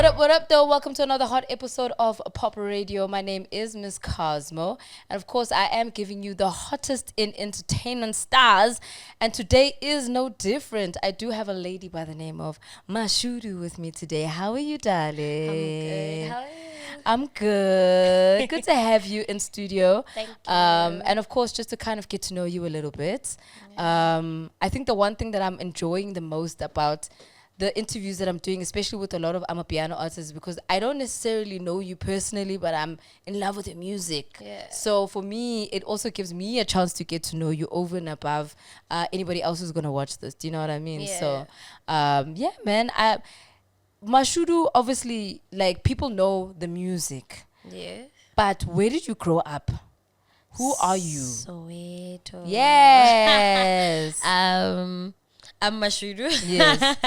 What up, though? Welcome to another hot episode of POPradio. My name is Miss Cosmo. And of course, I am giving you the hottest in entertainment stars. And today is no different. I do have a lady by the name of Mashudu with me today. How are you, darling? I'm good. How are you? I'm good. Good to have you in studio. Thank you. And of course, just to kind of get to know you a little bit. I think the one thing that I'm enjoying the most about the interviews that I'm doing, especially with a lot of Amapiano artists, because I don't necessarily know you personally, but I'm in love with your music. Yeah. So for me, it also gives me a chance to get to know you over and above anybody else who's going to watch this. Do you know what I mean? Yeah. So, yeah, man. Mashudu, obviously, like, people know the music. Yeah. But where did you grow up? Who are you? Soweto. Yes. I'm Mashudu. Yes.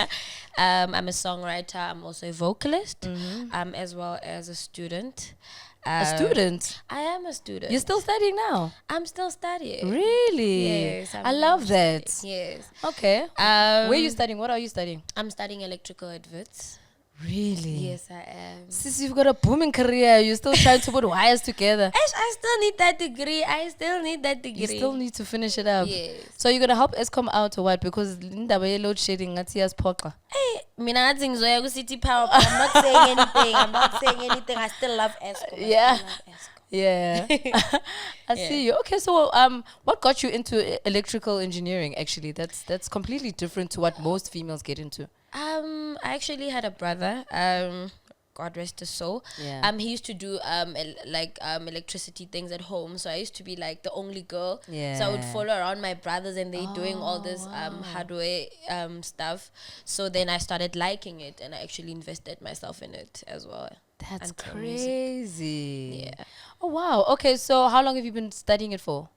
I'm a songwriter. I'm also a vocalist. Mm-hmm. As well as a student. A student? I am a student. You're still studying now? I'm still studying. Really? Yes. I love that. Yes. Okay. Where are you studying? What are you studying? I'm studying electrical adverts. Really? Yes, I am. Since you've got a booming career, you're still trying to put wires together. I still need that degree. You still need to finish it up. Yes. So you're going to help Eskom out or what? Because indaba ye load shedding ngathi yasiphoxa. Hey, mina ngathi ngizoya ku-City Power, but I'm not saying anything. I still love Eskom. Yeah. I still love Eskom. Yeah. I see you. Okay, so what got you into electrical engineering actually? That's completely different to what most females get into. I actually had a brother. God rest his soul. Yeah. He used to do electricity things at home. So I used to be like the only girl. Yeah. So I would follow around my brothers and they doing all this hardware stuff. So then I started liking it and I actually invested myself in it as well. That's until music. crazy. Yeah. Oh wow. Okay, so how long have you been studying it for?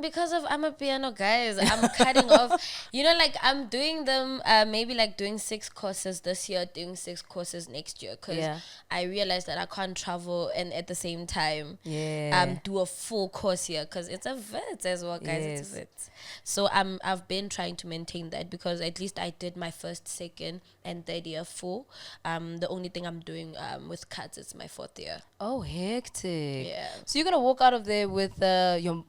Because of Amapiano, guys, I'm cutting off. You know, like I'm doing them, maybe like doing 6 courses this year, doing 6 courses next year. Because Yeah. I realized that I can't travel and at the same time, Yeah. do a full course here. Because it's a vet as well, guys. It's a Yes. vet. So I've been trying to maintain that because at least I did my first, second, and third year full. The only thing I'm doing with cuts is my 4th year. Oh, hectic. Yeah. So you're gonna walk out of there with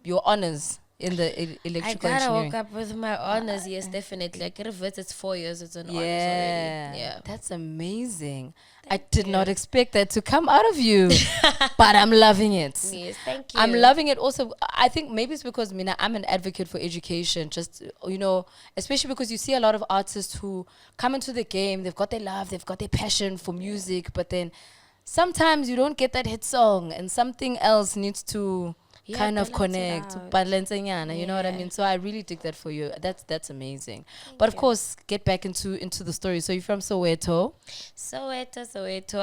your honors in the electrical I gotta engineering. woke up with my honors, yes, definitely. Like it's 4 years, it's an honors Yeah. already. Yeah. That's amazing. I did not expect that to come out of you, but I'm loving it. Yes, thank you. I'm loving it also. I think maybe it's because I'm an advocate for education, just, especially because you see a lot of artists who come into the game, they've got their love, they've got their passion for music, but then sometimes you don't get that hit song and something else needs to Yeah, kind of balance it connect. out. Balancenyana, you know what I Yeah. mean? So I really dig that for you. That's amazing. But of course, get back into the story. So you're from Soweto. Soweto,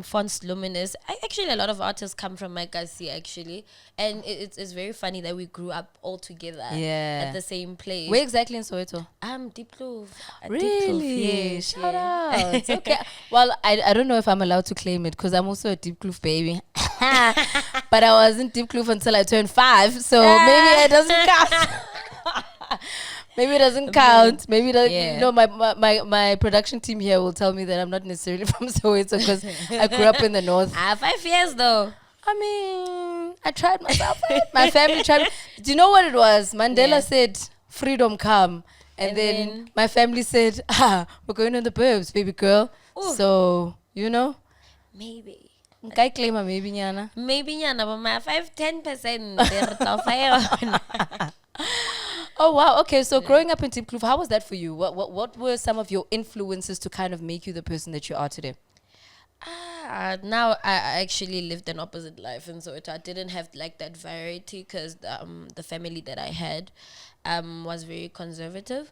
Fonts Luminous. Actually, a lot of artists come from Makasi, actually. And it's very funny that we grew up all together Yeah. at the same place. Where exactly in Soweto? Deep Kloof. Really? Yes, Shout yeah. out. Okay. Well, I don't know if I'm allowed to claim it because I'm also a Deep Kloof baby. But I wasn't Deep Kloof until I turned 5. So maybe it doesn't count. Maybe it doesn't count. Maybe my production team here will tell me that I'm not necessarily from Soweto because I grew up in the north. 5 years though. I mean, I tried myself out. My family tried. Do you know what it was? Mandela Yeah. said, freedom come. And then my family said, we're going to the burbs, baby girl. Ooh. So, Maybe. I claim a maybe, Nyana. Maybe nyana, but my 5-10%. Oh, wow. Okay, so growing up in Deep Kloof, how was that for you? What were some of your influences to kind of make you the person that you are today? Now I actually lived an opposite life, and so I didn't have like that variety because the family that I had was very conservative.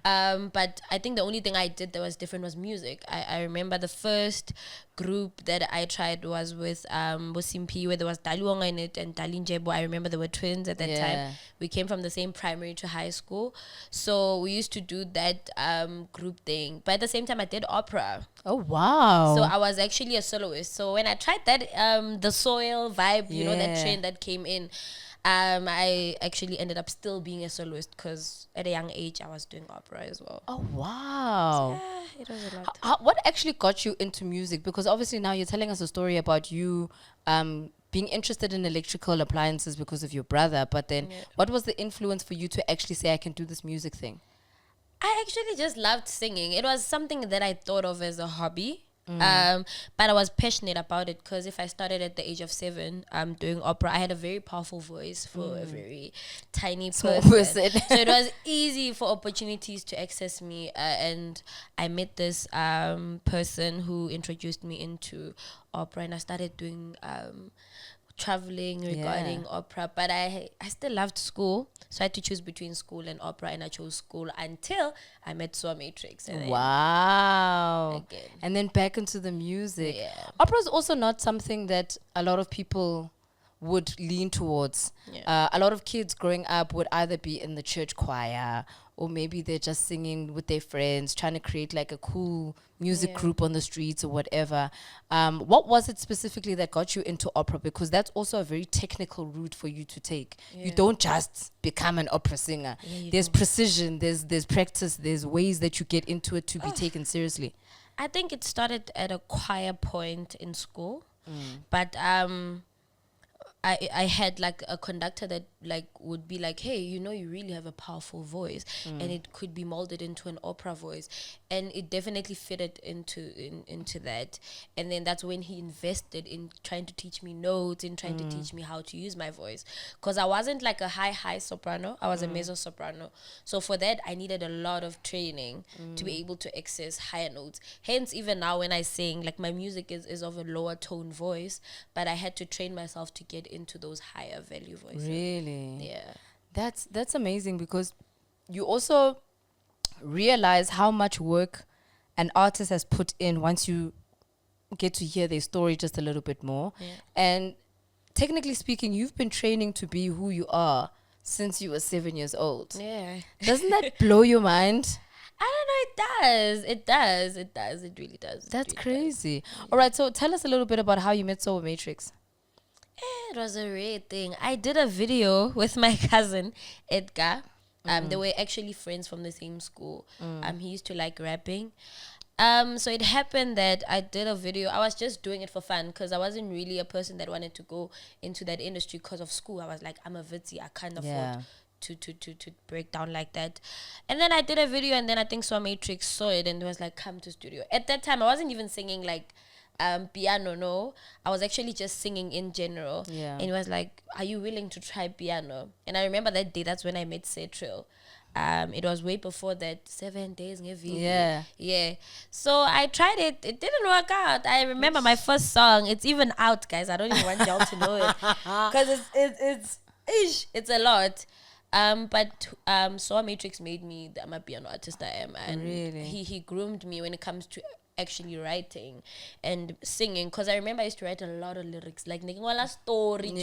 But I think the only thing I did that was different was music. I remember the first group that I tried was with Bosimpi, where there was Daluonga in it and Dalinjebo. I remember they were twins at that time. We came from the same primary to high school, so we used to do that group thing. But at the same time, I did opera. Oh, wow. So I was actually a soloist. So when I tried that, the soil vibe, that trend that came in, I actually ended up still being a soloist because at a young age I was doing opera as well. Oh, wow. It was a lot. What actually got you into music? Because obviously now you're telling us a story about you being interested in electrical appliances because of your brother. But then what was the influence for you to actually say, I can do this music thing? I actually just loved singing. It was something that I thought of as a hobby. But I was passionate about it because if I started at the age of 7 doing opera, I had a very powerful voice for a very tiny Small person. person. So it was easy for opportunities to access me, and I met this person who introduced me into opera, and I started doing traveling regarding opera, but I still loved school, so I had to choose between school and opera, and I chose school until I met Soa Matrix. And Wow. again. And then back into the music. Yeah. Opera is also not something that a lot of people would lean towards. A lot of kids growing up would either be in the church choir, or maybe they're just singing with their friends, trying to create like a cool music group on the streets or whatever. What was it specifically that got you into opera? Because that's also a very technical route for you to take. You don't just become an opera singer. There's precision, there's practice, there's ways that you get into it to be taken seriously. I think it started at a choir point in school, but I had like a conductor that like would be like, hey, you know, you really have a powerful voice, and it could be molded into an opera voice, and it definitely fitted into that. And then that's when he invested in trying to teach me notes, and trying to teach me how to use my voice, because I wasn't like a high soprano, I was a mezzo soprano. So for that I needed a lot of training to be able to access higher notes. Hence even now when I sing, like my music is of a lower tone voice, but I had to train myself to get into those higher value voices. Really? Yeah. That's amazing, because you also realize how much work an artist has put in once you get to hear their story just a little bit more. And technically speaking, you've been training to be who you are since you were 7 years old. Yeah. Doesn't that blow your mind? I don't know, it does. It really does. That's really crazy. Does. All right, so tell us a little bit about how you met Soul Matrix. It was a rare thing. I did a video with my cousin Edgar. They were actually friends from the same school. He used to like rapping. So it happened that I did a video. I was just doing it for fun because I wasn't really a person that wanted to go into that industry because of school. I was like, I'm a Vitsi, I can't afford to break down like that. And then I did a video, and then I think Soa Matrix saw it and was like, come to studio. At that time I wasn't even singing like piano, no. I was actually just singing in general. And it was like, are you willing to try piano? And I remember that day, that's when I met Setril. It was way before that, 7 days Yeah. So I tried it. It didn't work out. I remember my first song. It's even out, guys. I don't even want y'all to know it because it's a lot. But Soa Matrix made me the Amapiano artist I am, and really? he groomed me when it comes to actually writing and singing, because I remember I used to write a lot of lyrics like a story so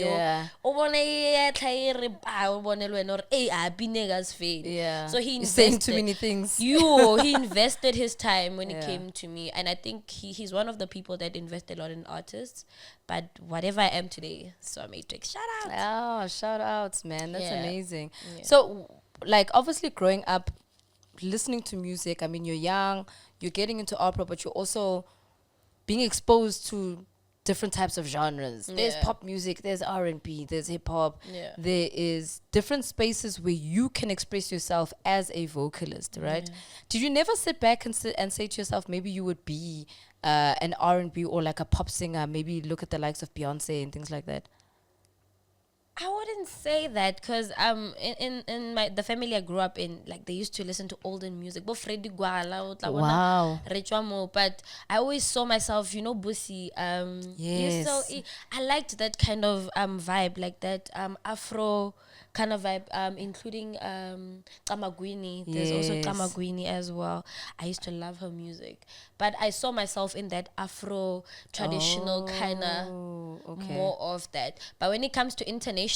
he invested, saying too many things. He invested his time when it came to me, and I think he's one of the people that invest a lot in artists. But whatever I am today, Soa Matrix, shout out. Oh, shout outs, man. That's amazing. So like obviously growing up listening to music, I mean, you're young, you're getting into opera, but you're also being exposed to different types of genres. There's pop music, there's R&B, there's hip hop. There is different spaces where you can express yourself as a vocalist, right? Did you never sit back and say to yourself, maybe you would be an R&B or like a pop singer, maybe look at the likes of Beyonce and things like that? I wouldn't say that, because in the family I grew up in, like they used to listen to olden music. Wow. But I always saw myself, you know, Busi. I liked that kind of vibe, like that Afro kind of vibe, including Kamagwini. There's also Kamagwini as well. I used to love her music, but I saw myself in that Afro traditional kind of more of that. But when it comes to international,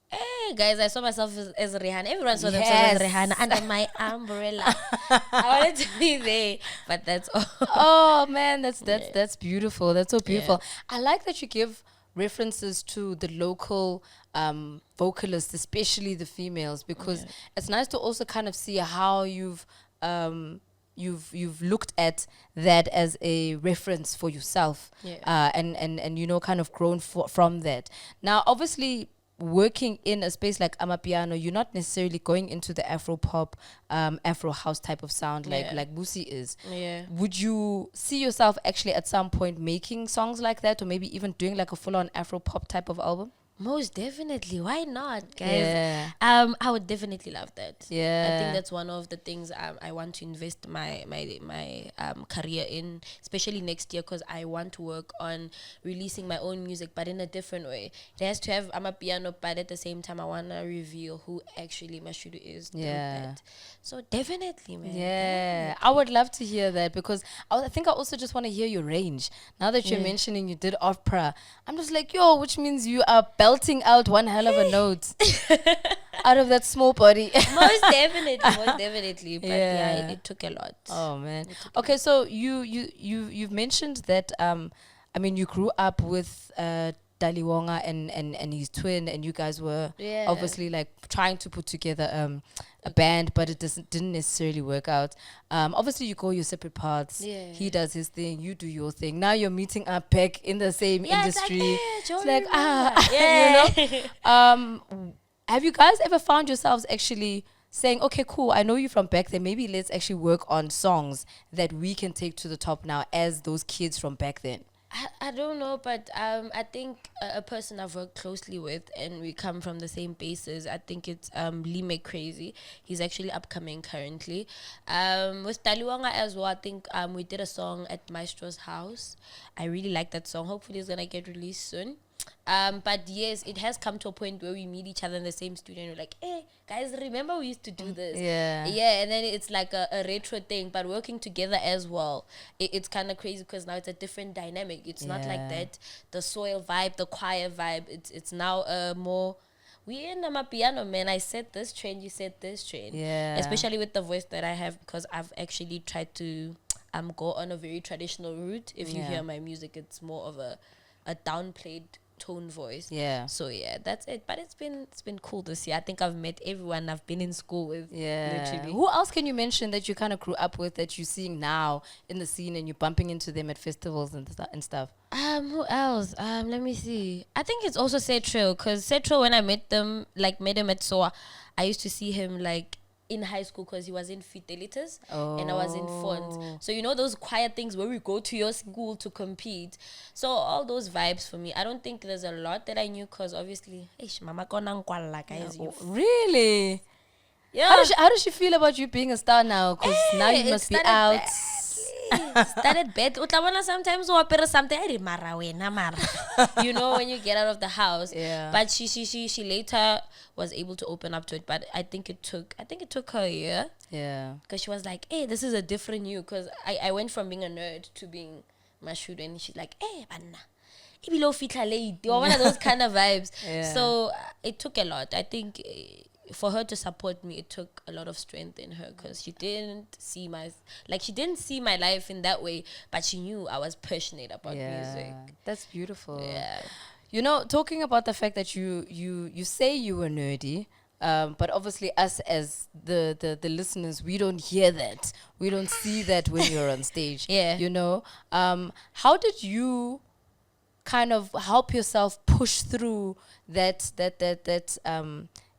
hey guys, I saw myself as Rihanna. Everyone saw themselves as Rihanna under my umbrella. I wanted to be there, but that's all. Oh man, that's beautiful. That's so beautiful. I like that you give references to the local vocalists, especially the females, because it's nice to also kind of see how you've you've looked at that as a reference for yourself, and you know, kind of grown from that. Now, obviously, working in a space like Amapiano, you're not necessarily going into the Afro pop, Afro house type of sound like Busi is. Yeah. Would you see yourself actually at some point making songs like that, or maybe even doing like a full-on Afro pop type of album? Most definitely. Why not, guys? Yeah. I would definitely love that. Yeah. I think that's one of the things I want to invest my career in, especially next year, because I want to work on releasing my own music, but in a different way. It has to have Amapiano, but at the same time, I want to reveal who actually Mashudu is through that. So definitely, man. Yeah, I would love to hear that, because I think I also just want to hear your range. Now that you're mentioning you did opera, I'm just like, yo, which means you are belting out one hell of a note out of that small body. Most definitely. But yeah, it took a lot. Oh man. Okay, so you've mentioned that I mean, you grew up with Daliwonga and his twin, and you guys were obviously like trying to put together a band, but it didn't necessarily work out. Obviously, you go your separate paths. Yeah. He does his thing, you do your thing. Now you're meeting up back in the same industry. It's like, you know. Have you guys ever found yourselves actually saying, okay, cool, I know you from back then, maybe let's actually work on songs that we can take to the top now as those kids from back then? I don't know, but I think a person I've worked closely with, and we come from the same bases, I think it's Lee Crazy. He's actually upcoming currently. With Taliwanga as well, I think we did a song at Maestro's house. I really like that song. Hopefully it's going to get released soon. But yes, it has come to a point where we meet each other in the same studio and we're like, hey, guys, remember we used to do this? Yeah, and then it's like a retro thing, but working together as well. It's kind of crazy because now it's a different dynamic. It's not like that, the soil vibe, the choir vibe. It's now more... We in Amapiano, man. I said this train, you said this train. Yeah. Especially with the voice that I have, because I've actually tried to go on a very traditional route. If you hear my music, it's more of a downplayed tone voice. Yeah. So yeah, that's it. But it's been cool this year. I think I've met everyone I've been in school with. Yeah. Literally. Who else can you mention that you kind of grew up with, that you're seeing now in the scene and you're bumping into them at festivals and stuff? Who else? Let me see. I think it's also Setro, because Setro, when I met him at SOA, I used to see him like in high school because he was in Fidelitas and I was in Fonts. So you know those quiet things where we go to your school to compete. So all those vibes for me. I don't think there's a lot that I knew because obviously, mama guys. Really? Yeah. How does she feel about you being a star now? Because now you must be out. Started bad. Sometimes something you know, when you get out of the house. Yeah. But she later was able to open up to it. But I think it took her a year. Yeah. Because she was like, hey, this is a different you. Because I went from being a nerd to being Mashudu, and she's like, hey, banna. One of those kind of vibes. Yeah. So it took a lot. I think for her to support me, it took a lot of strength in her, because she didn't see my life in that way, but she knew I was passionate about music. That's beautiful. Yeah. You know, talking about the fact that you say you were nerdy, but obviously us as the listeners, we don't hear that. We don't see that when you're on stage. Yeah. You know, how did you kind of help yourself push through that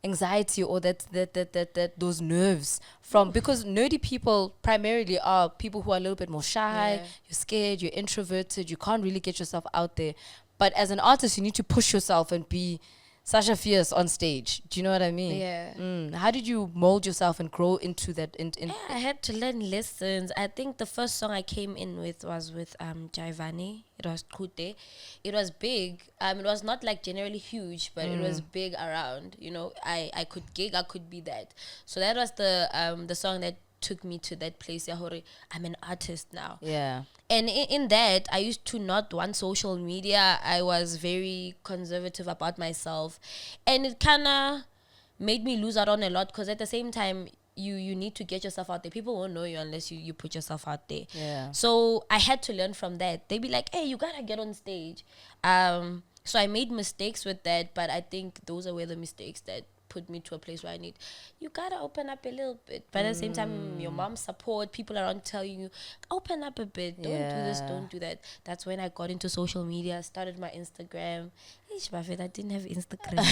anxiety or that those nerves from, because nerdy people primarily are people who are a little bit more shy, you're scared, you're introverted, you can't really get yourself out there. But as an artist, you need to push yourself and be such a fierce on stage. Do you know what I mean? Yeah. How did you mold yourself and grow into that? I had to learn lessons. I think the first song I came in with was with Jaivani. It was Kute. It was big. It was not like generally huge, but it was big around. You know, I could gig, I could be that. So that was the song that took me to that place. I'm an artist now. Yeah. And in that, I used to not want social media. I was very conservative about myself. And it kind of made me lose out on a lot, because at the same time, you need to get yourself out there. People won't know you unless you put yourself out there. Yeah. So I had to learn from that. They'd be like, hey, you got to get on stage. So I made mistakes with that, but I think those are where the mistakes that put me to a place where you gotta open up a little bit. But at the same time, your mom's support, people around telling you, open up a bit, don't do this, don't do that. That's when I got into social media, started my Instagram. I didn't have Instagram.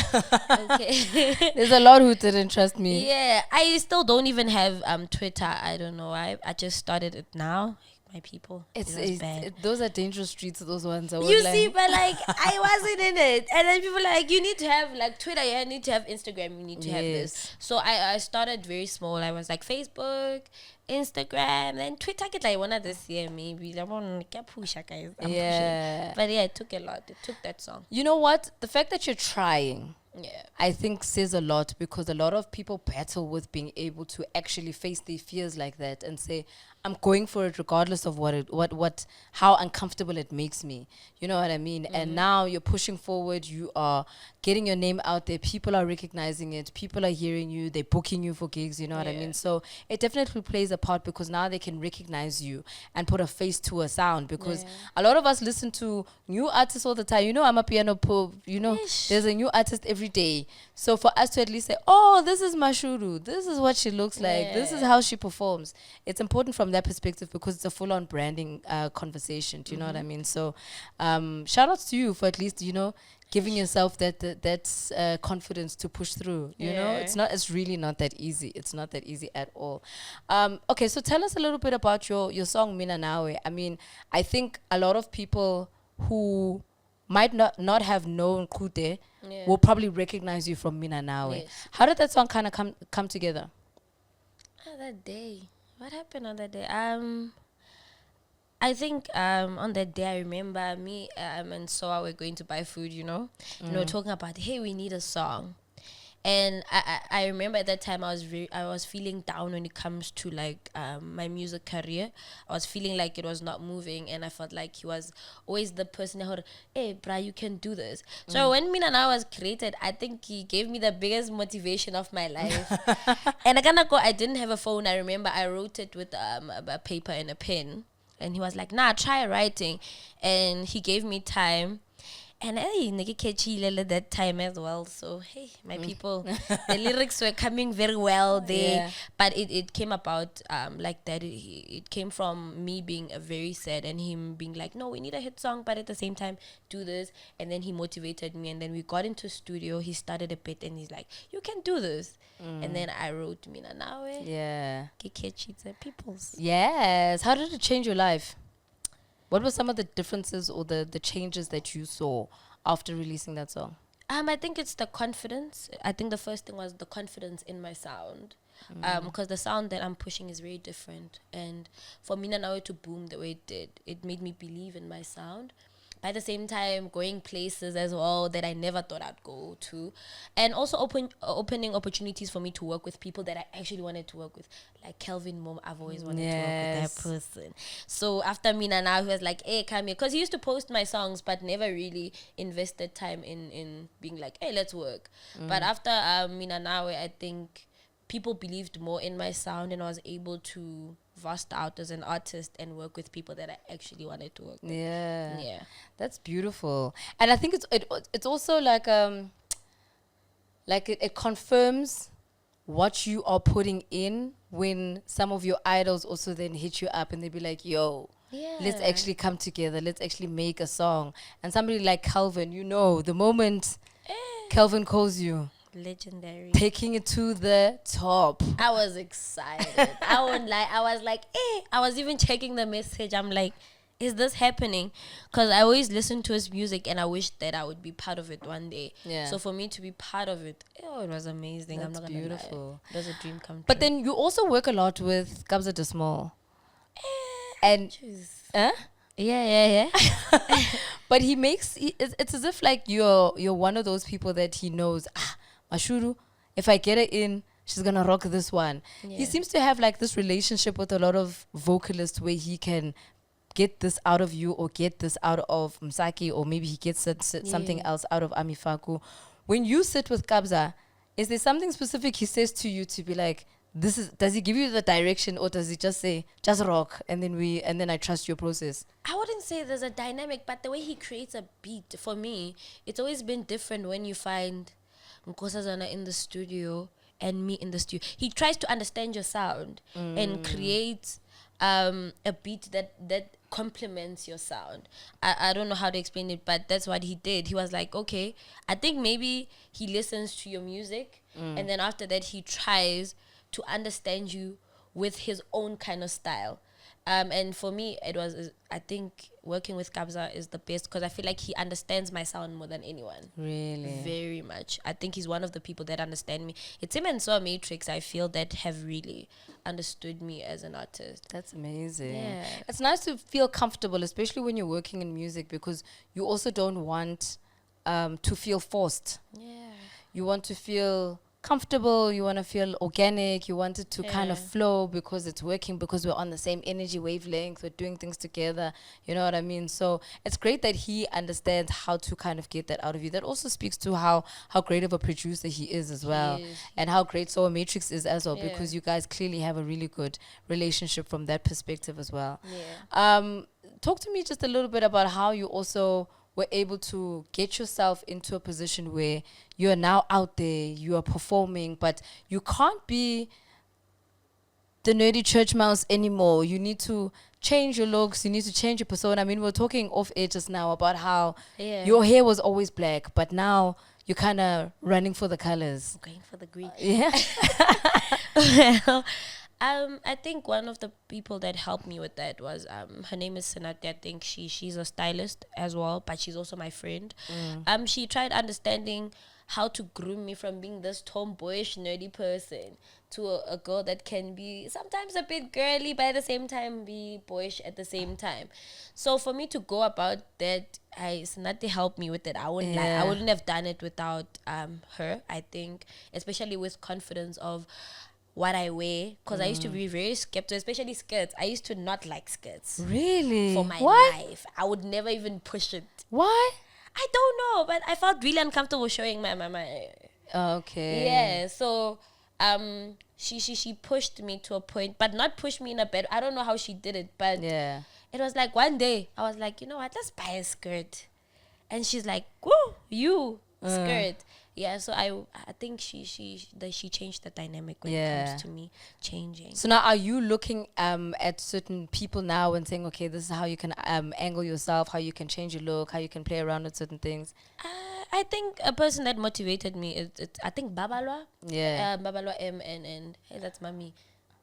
Okay. There's a lot who didn't trust me. Yeah, I still don't even have Twitter. I don't know. I just started it now. My people, it's bad. Those are dangerous streets. Those ones. You see, but like I wasn't in it, and then people like, you need to have like Twitter. You need to have Instagram. You need to have this. So I started very small. I was like Facebook, Instagram, then Twitter. Get like one of this year maybe. I'm pushing. But yeah, it took a lot. It took that song. You know what? The fact that you're trying. Yeah, I think says a lot, because a lot of people battle with being able to actually face their fears like that and say, I'm going for it regardless of how uncomfortable it makes me. You know what I mean? Mm-hmm. And now you're pushing forward. You are getting your name out there. People are recognizing it. People are hearing you. They're booking you for gigs. You know what I mean? So it definitely plays a part, because now they can recognize you and put a face to a sound, because a lot of us listen to new artists all the time. You know, Amapiano Pop. You know, there's a new artist every day. So for us to at least say, oh, this is Mashudu. This is what she looks like. This is how she performs. It's important from that perspective, because it's a full-on branding conversation. Do you know what I mean? So shout outs to you for at least, you know, giving yourself that confidence to push through. You know, it's really not that easy. It's not that easy at all. Okay, so tell us a little bit about your song Mina Nawe. I mean, I think a lot of people who might not have known Kute will probably recognize you from Mina Nawe. Yes. How did that song kind of come together? That day. What happened on that day? I think on that day, I remember me and Soa were going to buy food, you know. And we were talking about, hey, we need a song. And I remember at that time I was feeling down when it comes to like my music career. I was feeling like it was not moving, and I felt like he was always the person who, hey, bra, you can do this. So when Mina Now was created, I think he gave me the biggest motivation of my life. And I didn't have a phone. I remember I wrote it with a paper and a pen, and he was like, nah, try writing. And he gave me time. And hey, nigga catchy that time as well. So hey, my people, the lyrics were coming very well there. But it came about like that. It came from me being very sad and him being like, no, we need a hit song, but at the same time do this. And then he motivated me, and then we got into studio. He started a bit, and he's like, you can do this. And then I wrote Mina Nawe. Yeah. Catchy to people's. Yes. How did it change your life? What were some of the differences or the changes that you saw after releasing that song? I think it's the confidence. I think the first thing was the confidence in my sound. Because the sound that I'm pushing is very different. And for Mina Nawe to boom the way it did, it made me believe in my sound. At the same time, going places as well that I never thought I'd go to. And also opening opportunities for me to work with people that I actually wanted to work with. Like Kelvin Mom, I've always wanted to work with that person. So after Mina Now, he was like, hey, come here. Because he used to post my songs, but never really invested time in being like, hey, let's work. But after Mina Now, I think people believed more in my sound, and I was able to vast out as an artist and work with people that I actually wanted to work with. Yeah, that's beautiful. And I think it's also like it confirms what you are putting in when some of your idols also then hit you up and they be like, yo, let's actually come together, let's actually make a song. And somebody like Calvin, you know, the moment Calvin calls you, legendary, taking it to the top. I was excited. I won't lie. I was like, I was even checking the message. I'm like, is this happening? Because I always listen to his music and I wish that I would be part of it one day. So for me to be part of it, it was amazing. That's I'm not beautiful. Lie. It was a dream come true. But then you also work a lot with Kabza De Small. And yeah. But he makes it's as if like you're one of those people that he knows, Mashudu, if I get her in, she's gonna rock this one. He seems to have like this relationship with a lot of vocalists where he can get this out of you or get this out of Msaki, or maybe he gets something else out of Amifaku. When you sit with Kabza, is there something specific he says to you to be like, does he give you the direction, or does he just say, just rock, and then I trust your process? I wouldn't say there's a dynamic, but the way he creates a beat, for me, it's always been different when you find Nkosazana in the studio and me in the studio. He tries to understand your sound and create a beat that complements your sound. I don't know how to explain it, but that's what he did. He was like, okay, I think maybe he listens to your music and then after that he tries to understand you with his own kind of style. And for me, I think working with Kabza is the best because I feel like he understands my sound more than anyone. Really? Very much. I think he's one of the people that understand me. It's him and So Matrix, I feel, that have really understood me as an artist. That's amazing. Yeah. It's nice to feel comfortable, especially when you're working in music, because you also don't want to feel forced. Yeah. You want to feel comfortable, you want to feel organic, you want it to kind of flow because it's working, because we're on the same energy wavelength, we're doing things together, you know what I mean? So it's great that he understands how to kind of get that out of you. That also speaks to how great of a producer he is as well, and how great Soul Matrix is as well, because you guys clearly have a really good relationship from that perspective as well. Talk to me just a little bit about how you also were able to get yourself into a position where you are now out there, you are performing, but you can't be the nerdy church mouse anymore. You need to change your looks, you need to change your persona. I mean, we're talking off air just now about how your hair was always black, but now you're kind of running for the colors. Going for the green. Yeah. Well, I think one of the people that helped me with that was her name is Senati. I think she's a stylist as well, but she's also my friend. She tried understanding how to groom me from being this tomboyish, nerdy person to a girl that can be sometimes a bit girly, but at the same time be boyish at the same time. So for me to go about that, Senati helped me with it. I wouldn't have done it without her. I think, especially with confidence of what I wear, because I used to be very skeptical, especially skirts. I used to not like skirts. Really? For my life. I would never even push it. Why? I don't know, but I felt really uncomfortable showing my Okay. Yeah, so she pushed me to a point, but not pushed me in a bed. I don't know how she did it, but it was like one day I was like, you know what, let's buy a skirt. And she's like, whoa, you skirt. Yeah, so I think she changed the dynamic when it comes to me changing. So now are you looking at certain people now and saying, okay, this is how you can angle yourself, how you can change your look, how you can play around with certain things? I think a person that motivated me is I think Babalwa. Yeah. Babalwa M and hey, that's mommy.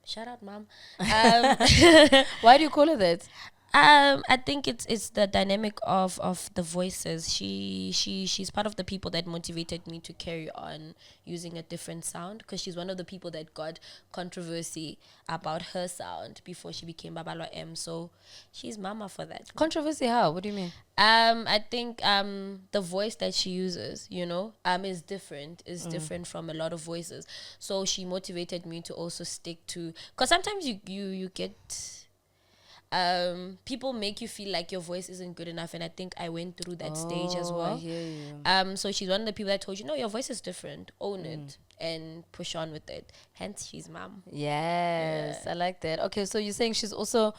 Shout out, mom. Why do you call her that? I think it's the dynamic of the voices. She's part of the people that motivated me to carry on using a different sound, because she's one of the people that got controversy about her sound before she became Babalwa M. So she's mama for that. Controversy how? What do you mean? I think the voice that she uses, is different from a lot of voices. So she motivated me to also stick to, because sometimes you get people make you feel like your voice isn't good enough, and I think I went through that stage as well. I hear you. So she's one of the people that told you, no, your voice is different, own it and push on with it. Hence she's mom. Yes, I like that. Okay, so you're saying she's also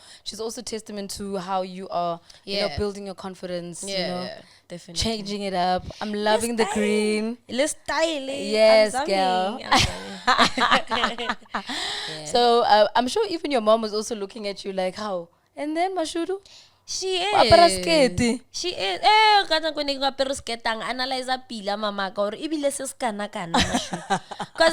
testament to how you are, building your confidence, definitely changing it up. I'm loving the green. Let's style it. Yes, girl. So I'm sure even your mom was also looking at you like, how? And then Mashudu? She is. She is. Analyze pila mama or because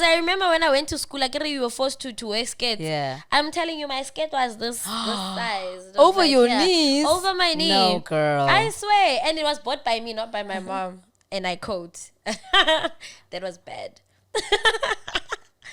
I remember when I went to school, like you were forced to wear skirts. Yeah. I'm telling you, my skirt was this size. Over your knees? Over my knee. No, girl. I swear. And it was bought by me, not by my mom. And I quote. That was bad.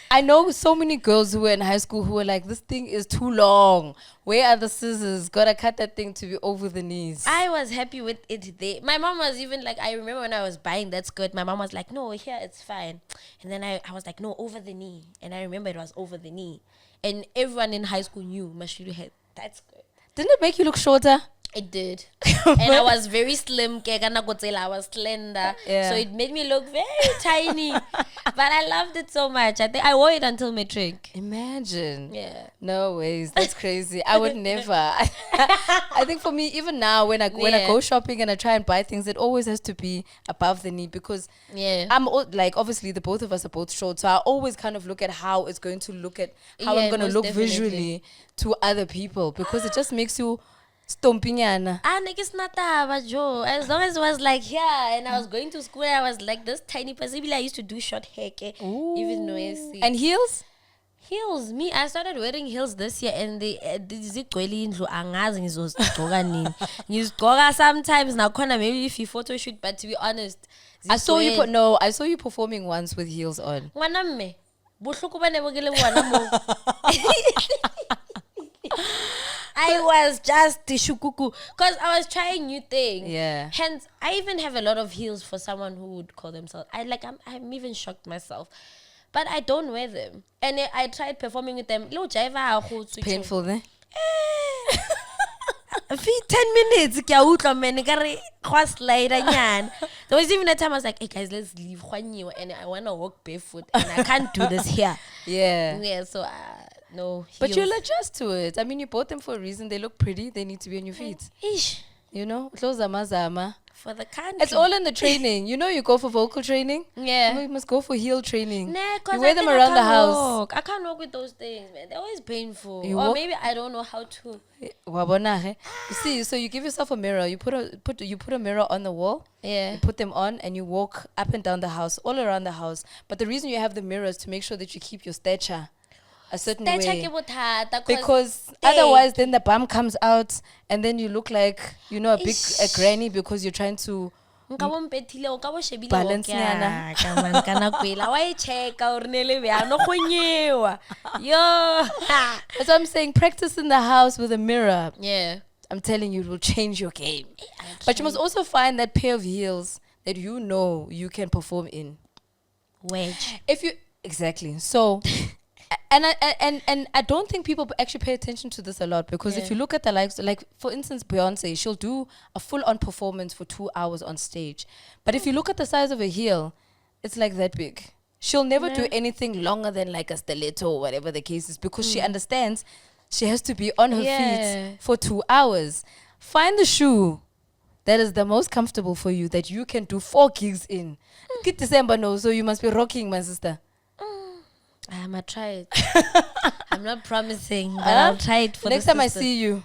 I know so many girls who were in high school who were like, this thing is too long. Where are the scissors? Gotta cut that thing to be over the knees. I was happy with it there. My mom was even like, I remember when I was buying that skirt, my mom was like, no, here it's fine. And then I was like, no, over the knee. And I remember it was over the knee. And everyone in high school knew Mashudu had that skirt. Didn't it make you look shorter? It did. And I was very slim. I was slender. Yeah. So it made me look very tiny. But I loved it so much. I think I wore it until matric. Imagine. Yeah. No ways. That's crazy. I would never. I think for me, even now, when I go shopping and I try and buy things, it always has to be above the knee because like obviously the both of us are both short, so I always kind of look at how it's going to look at how I'm going to look visually to other people because it just makes you stompinyana. It's not that, Joe. As long as it was like here and I was going to school, I was like this tiny person. I used to do short hair, even though I see. And heels? Heels. Me, I started wearing heels this year, and the zikweli indlu angazi ngizozigqoka nini. Ngizigqoka sometimes now, maybe if you photo shoot, but to be honest, I saw you performing once with heels on. I was just shukuku because I was trying new things. Yeah. Hence, I even have a lot of heels for someone who would call themselves. I'm even shocked myself, but I don't wear them. And I tried performing with them. It's painful, eh? 10 minutes. There was even a time I was like, hey guys, let's leave. And I want to walk barefoot and I can't do this here. Yeah. Yeah, so no. But you'll adjust to it. I mean, you bought them for a reason. They look pretty. They need to be on your feet. Ish. You know? For the country. It's all in the training. You know, you go for vocal training. Yeah. You must go for heel training. You wear them around the house. I can't walk with those things, man. They're always painful. Maybe I don't know how to. You see, so you give yourself a mirror. You put a mirror on the wall. Yeah. You put them on and you walk up and down the house, all around the house. But the reason you have the mirror is to make sure that you keep your stature a certain way. Because otherwise then the bum comes out and then you look like, you know, a granny because you're trying to balance. That's what I'm saying. Practice in the house with a mirror. Yeah. I'm telling you, it will change your game. But you must also find that pair of heels that you know you can perform in. Wedge. Exactly. So and I don't think people actually pay attention to this a lot because if you look at the likes, like for instance Beyonce, she'll do a full-on performance for 2 hours on stage. But if you look at the size of a heel, it's like that big. She'll never do anything longer than like a stiletto or whatever the case is because she understands she has to be on her feet for 2 hours. Find the shoe that is the most comfortable for you that you can do 4 gigs in. Get December no, so you must be rocking, my sister. I'm gonna try it. I'm not promising, but I'll try it for next time I see you.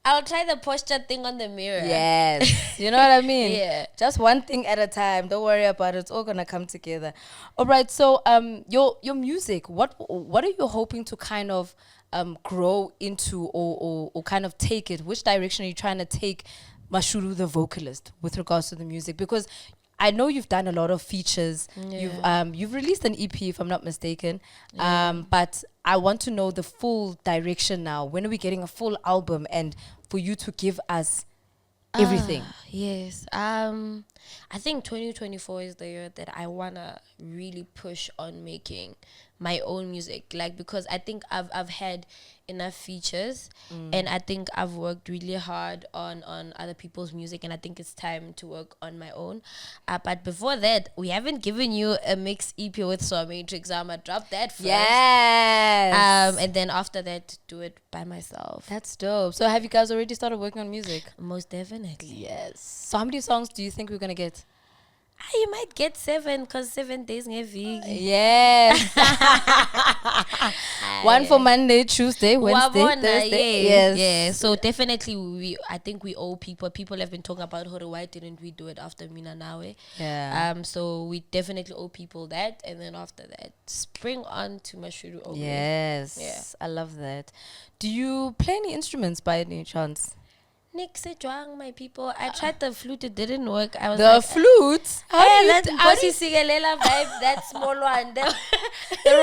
I'll try the posture thing on the mirror. Yes. You know what I mean? Yeah. Just one thing at a time. Don't worry about it. It's all gonna come together. All right. So your music, what are you hoping to kind of grow into or kind of take it? Which direction are you trying to take Mashudu the vocalist with regards to the music? Because I know you've done a lot of features. You've released an EP, if I'm not mistaken. But I want to know the full direction now. When are we getting a full album and for you to give us everything? Yes. I think 2024 is the year that I wanna really push on making my own music, like, because I think I've had enough features and I think I've worked really hard on other people's music and I think it's time to work on my own. But before that, we haven't given you a mix EP with Soul Matrix. I'ma drop that first. Yes. And then after that, do it by myself. That's dope. So have you guys already started working on music? Most definitely. Yes. So how many songs do you think we're gonna get? You might get 7 because 7 days ngeviki. Yes. One for Monday, Tuesday, Wednesday, Thursday. Yes. Yeah. So definitely I think we owe people. People have been talking about why didn't we do it after Mina Nawe? Yeah. So we definitely owe people that, and then after that, spring on to Mashudu. Yes. Yeah. I love that. Do you play any instruments by any chance? Nick my people. I tried the flute, it didn't work. I was the flute? That vibe, that small one. The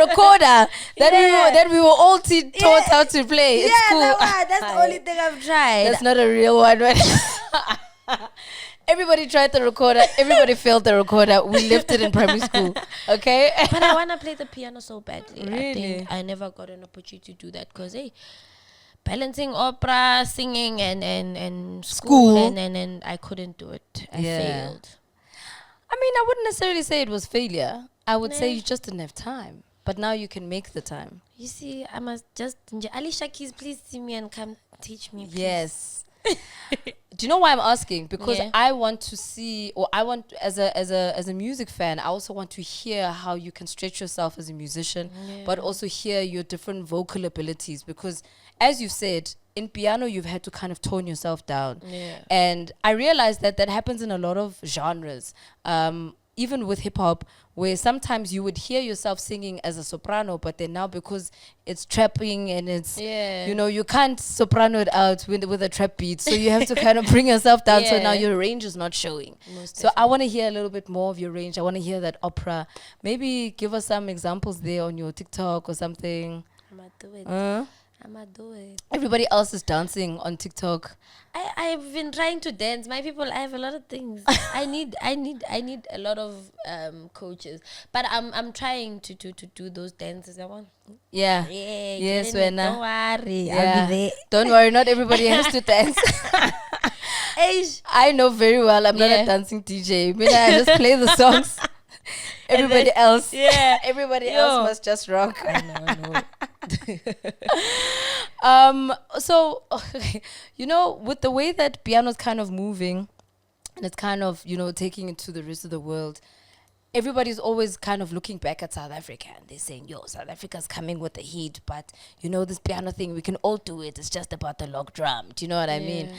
recorder that we were all taught how to play. It's cool. That's the only thing I've tried. That's not a real one. Everybody tried the recorder. Everybody failed the recorder. We left it in primary school. Okay? But I want to play the piano so badly. Really? I think I never got an opportunity to do that because, balancing opera, singing, and school, and I couldn't do it. I failed. I mean, I wouldn't necessarily say it was failure. I would say you just didn't have time. But now you can make the time. You see, I must just... Alicia Keys, please see me and come teach me, please. Yes. Do you know why I'm asking? Because I want to see, or I want, as a music fan, I also want to hear how you can stretch yourself as a musician, but also hear your different vocal abilities. Because, as you said, in piano, you've had to kind of tone yourself down. Yeah. And I realized that happens in a lot of genres. Even with hip hop, where sometimes you would hear yourself singing as a soprano, but then now because it's trapping and it's, you know, you can't soprano it out with a trap beat. So you have to kind of bring yourself down. So now your range is not showing. So I want to hear a little bit more of your range. I want to hear that opera. Maybe give us some examples there on your TikTok or something. I'ma do it. Everybody else is dancing on TikTok. I've been trying to dance. My people, I have a lot of things. I need a lot of coaches. But I'm trying to do those dances. I want. Yeah. Yes, when don't worry. I'll be there. Don't worry, not everybody has to dance. I know very well I'm not a dancing DJ. I just play the songs. Everybody else must just rock. I know. So you know, with the way that piano's kind of moving and it's kind of, you know, taking it to the rest of the world, everybody's always kind of looking back at South Africa and they're saying, yo, South Africa's coming with the heat, but you know, this piano thing, we can all do it. It's just about the log drum. Do you know what I mean?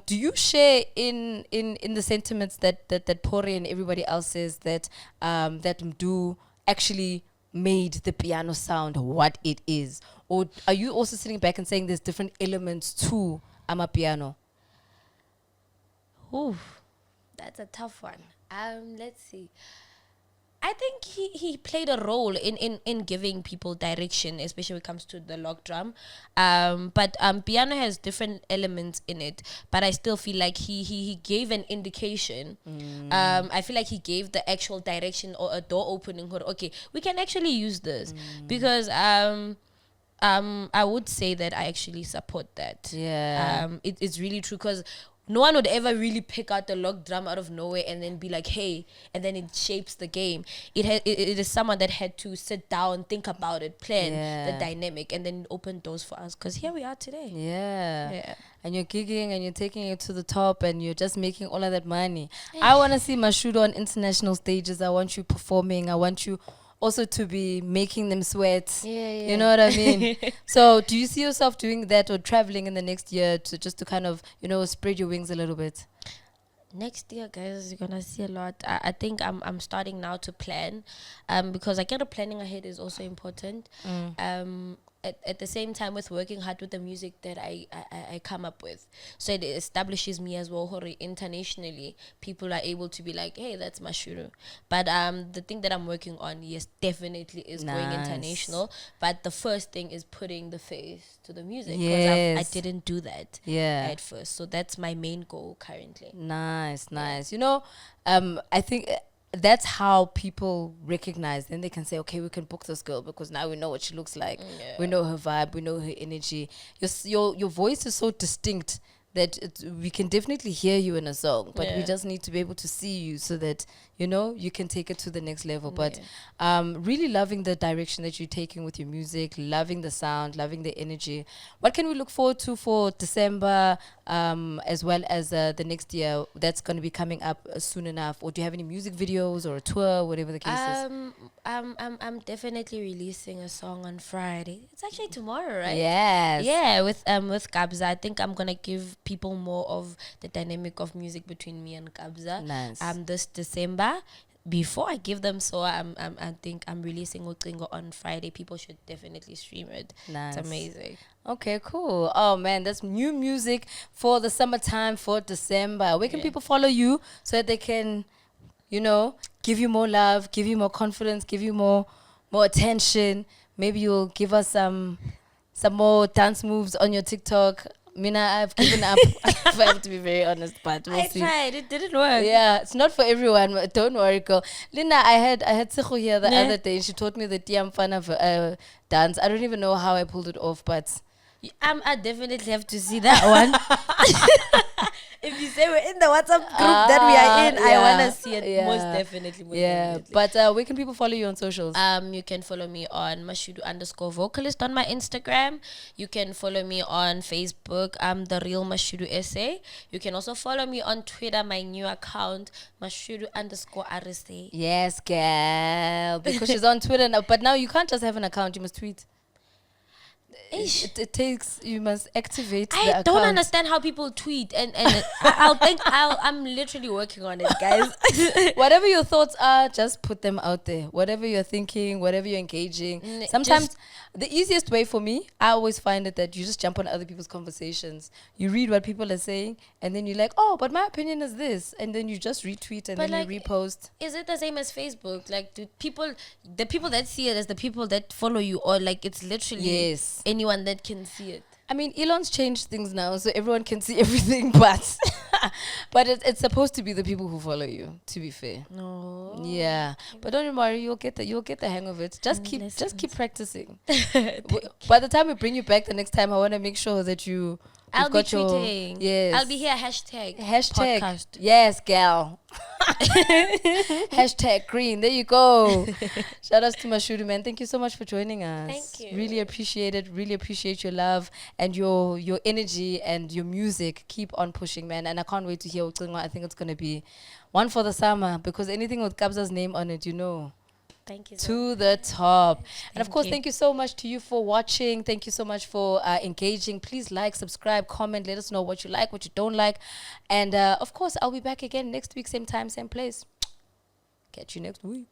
Do you share in the sentiments that Pori and everybody else says that that Mdu actually made the piano sound what it is? Or are you also sitting back and saying there's different elements to Amapiano? Ooh, that's a tough one. Let's see. I think he played a role in giving people direction, especially when it comes to the log drum. But piano has different elements in it. But I still feel like he gave an indication. I feel like he gave the actual direction or a door opening. Okay, we can actually use this because I would say that I actually support that. Yeah. It's really true because no one would ever really pick out the log drum out of nowhere and then be like, hey, and then it shapes the game. It is someone that had to sit down, think about it, plan the dynamic, and then open doors for us. Because here we are today. Yeah. And you're gigging and you're taking it to the top and you're just making all of that money. I want to see Mashudu on international stages. I want you performing. I want you also to be making them sweat. You know what I mean? So do you see yourself doing that or traveling in the next year to kind of, you know, spread your wings a little bit? Next year, guys, you're gonna see a lot. I think I'm starting now to plan, because I get a planning ahead is also important. At the same time with working hard with the music that I come up with, so it establishes me as well. Internationally, people are able to be like, hey, that's Mashudu. But the thing that I'm working on, yes, definitely is going international. But the first thing is putting the face to the music, because I didn't do that at first. So that's my main goal currently. Nice. You know, I think that's how people recognize. Then they can say, okay, we can book this girl because now we know what she looks like. We know her vibe. We know her energy. Your voice is so distinct that we can definitely hear you in a song, but we just need to be able to see you so that, you know, you can take it to the next level. But really loving the direction that you're taking with your music, loving the sound, loving the energy. What can we look forward to for December, as well as the next year that's going to be coming up soon enough? Or do you have any music videos or a tour, whatever the case is? I'm definitely releasing a song on Friday. It's actually tomorrow, right? Yes. Yeah, with Kabza. I think I'm gonna give people more of the dynamic of music between me and Kabza. Nice. This December. Before I give them, so I think I'm releasing Ucingo on Friday. People should definitely stream it. Nice. It's amazing. Okay, cool. Oh man, that's new music for the summertime for December. Where can people follow you so that they can, you know, give you more love, give you more confidence, give you more attention? Maybe you'll give us some more dance moves on your TikTok. Mina, I've given up, if I have to be very honest, but we'll see. I tried, it didn't work. Yeah, it's not for everyone, but don't worry, girl. Linda, I had Tsikho here the other day, and she taught me the Tiamfana dance. I don't even know how I pulled it off, but I definitely have to see that one. If you say we're in the WhatsApp group that we are in. Yeah, I want to see it most definitely. But where can people follow you on socials? You can follow me on Mashudu_vocalist on my Instagram. You can follow me on Facebook. I'm the real Mashudu SA. You can also follow me on Twitter, my new account, Mashudu_RSA. Yes, girl. Because she's on Twitter now. But now you can't just have an account, you must tweet. It takes, you must activate the account. I don't understand how people tweet, and I'm literally working on it, guys. Whatever your thoughts are, just put them out there. Whatever you're thinking, whatever you're engaging. Sometimes the easiest way for me, I always find it that you just jump on other people's conversations. You read what people are saying, and then you're like, oh, but my opinion is this, and then you just retweet and then you repost. Is it the same as Facebook? Like, the people that see it as the people that follow you, or like it's literally anyone that can see it? I mean, Elon's changed things now, so everyone can see everything, but it's supposed to be the people who follow you, to be fair. No. Yeah. But don't worry, you'll get the hang of it. Just keep practicing. By the time we bring you back the next time, I want to make sure that I'll be tweeting. Yes. I'll be here. Hashtag POPcast. Yes, gal. Hashtag green. There you go. Shout out to Mashudu, man. Thank you so much for joining us. Thank you. Really appreciate it. Really appreciate your love and your energy and your music. Keep on pushing, man. And I can't wait to hear Ucingwa. I think it's going to be one for the summer, because anything with Kabza's name on it, Thank you. To the top. And of course, thank you so much to you for watching. Thank you so much for engaging. Please like, subscribe, comment. Let us know what you like, what you don't like. And of course, I'll be back again next week, same time, same place. Catch you next week.